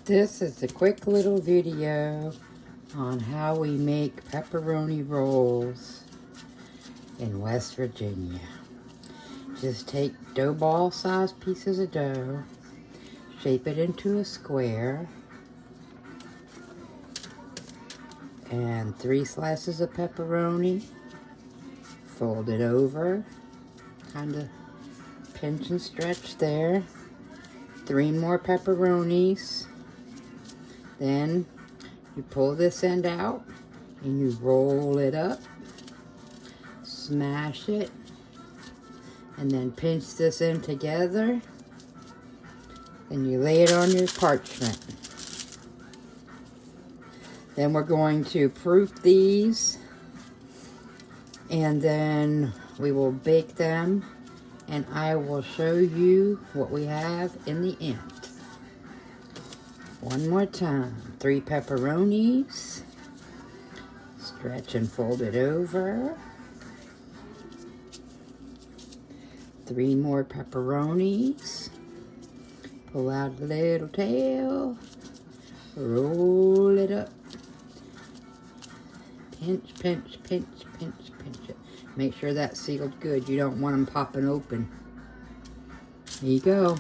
This is a quick little video on how we make pepperoni rolls in West Virginia. Just take dough ball sized pieces of dough, shape it into a square, and 3 slices of pepperoni, fold it over, kind of pinch and stretch there, 3 more pepperonis. Then you pull this end out and you roll it up, smash it, and then pinch this in together. Then you lay it on your parchment. Then we're going to proof these, and then we will bake them, and I will show you what we have in the end. One more time. 3 pepperonis. Stretch and fold it over. 3 more pepperonis. Pull out a little tail. Roll it up. Pinch, pinch, pinch, pinch, pinch it. Make sure that's sealed good. You don't want them popping open. There you go.